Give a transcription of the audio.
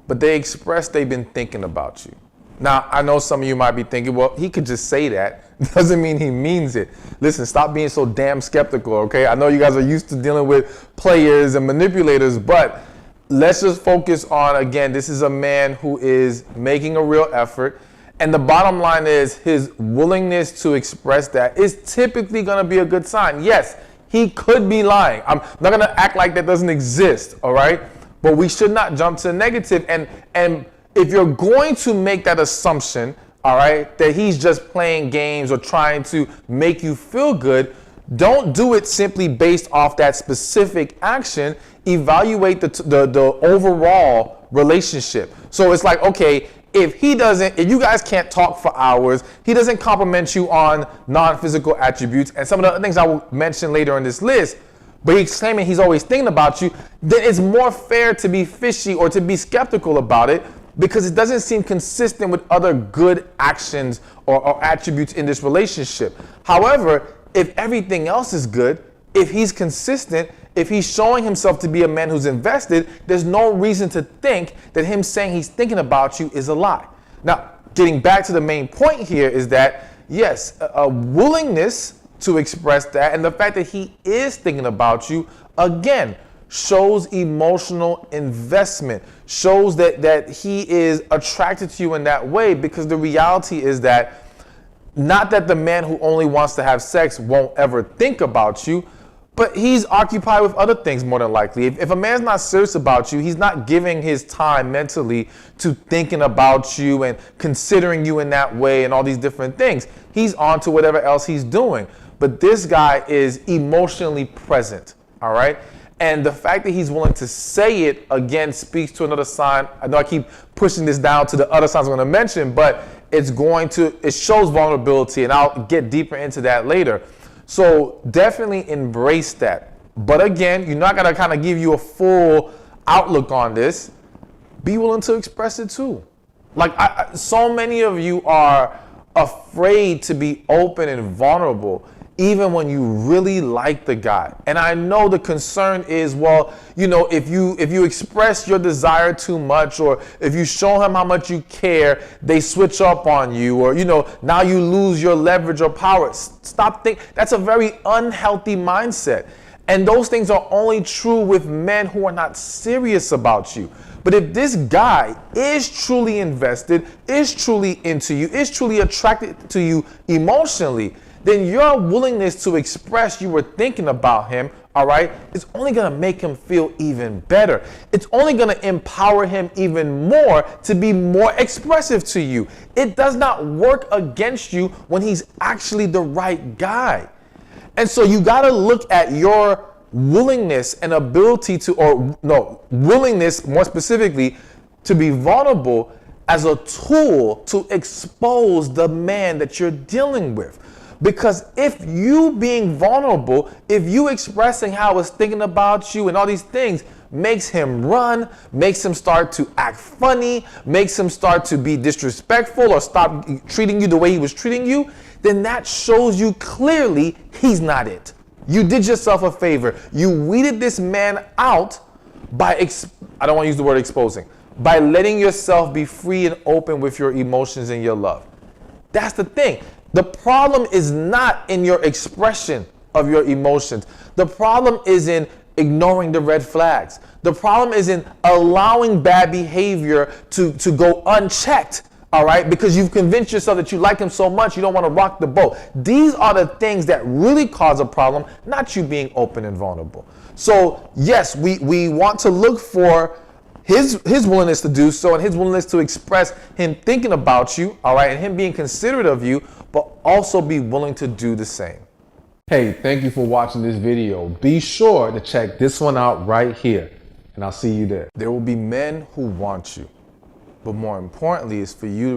but they express they've been thinking about you. Now, I know some of you might be thinking, well, he could just say that. Doesn't mean he means it. Listen, stop being so damn skeptical, okay? I know you guys are used to dealing with players and manipulators, but let's just focus on, again, this is a man who is making a real effort. And the bottom line is his willingness to express that is typically going to be a good sign. Yes, he could be lying. I'm not going to act like that doesn't exist, all right? But we should not jump to the negative. And if you're going to make that assumption, all right, that he's just playing games or trying to make you feel good, don't do it simply based off that specific action. Evaluate the overall relationship. So it's like, okay, if you guys can't talk for hours, he doesn't compliment you on non-physical attributes, and some of the other things I will mention later in this list, but he's claiming he's always thinking about you, then it's more fair to be fishy or to be skeptical about it, because it doesn't seem consistent with other good actions or attributes in this relationship. However, if everything else is good, if he's consistent, if he's showing himself to be a man who's invested, there's no reason to think that him saying he's thinking about you is a lie. Now, getting back to the main point here is that, yes, a willingness to express that, and the fact that he is thinking about you, again, shows emotional investment, shows that he is attracted to you in that way, because the reality is that not that the man who only wants to have sex won't ever think about you, but he's occupied with other things more than likely. If a man's not serious about you, he's not giving his time mentally to thinking about you and considering you in that way and all these different things. He's on to whatever else he's doing. But this guy is emotionally present, all right? And the fact that he's willing to say it, again, speaks to another sign. I know I keep pushing this down to the other signs I'm going to mention, but it shows vulnerability, and I'll get deeper into that later. So definitely embrace that. But again, you're not going to kind of give you a full outlook on this. Be willing to express it too. Like, so many of you are afraid to be open and vulnerable, even when you really like the guy. And I know the concern is, well, if you express your desire too much, or if you show him how much you care, they switch up on you, or, now you lose your leverage or power. Stop thinking. That's a very unhealthy mindset. And those things are only true with men who are not serious about you. But if this guy is truly invested, is truly into you, is truly attracted to you emotionally, then your willingness to express you were thinking about him, all right, is only going to make him feel even better. It's only going to empower him even more to be more expressive to you. It does not work against you when he's actually the right guy. And so you got to look at your willingness and ability willingness more specifically to be vulnerable as a tool to expose the man that you're dealing with. Because if you being vulnerable, if you expressing how I was thinking about you and all these things makes him run, makes him start to act funny, makes him start to be disrespectful or stop treating you the way he was treating you, then that shows you clearly he's not it. You did yourself a favor. You weeded this man out by, I don't want to use the word exposing, by letting yourself be free and open with your emotions and your love. That's the thing. The problem is not in your expression of your emotions. The problem is in ignoring the red flags. The problem is in allowing bad behavior to go unchecked, all right? Because you've convinced yourself that you like him so much you don't want to rock the boat. These are the things that really cause a problem, not you being open and vulnerable. So yes, we want to look for his willingness to do so and his willingness to express him thinking about you, all right, and him being considerate of you, but also be willing to do the same. Hey, thank you for watching this video. Be sure to check this one out right here, and I'll see you there. There will be men who want you, but more importantly is for you to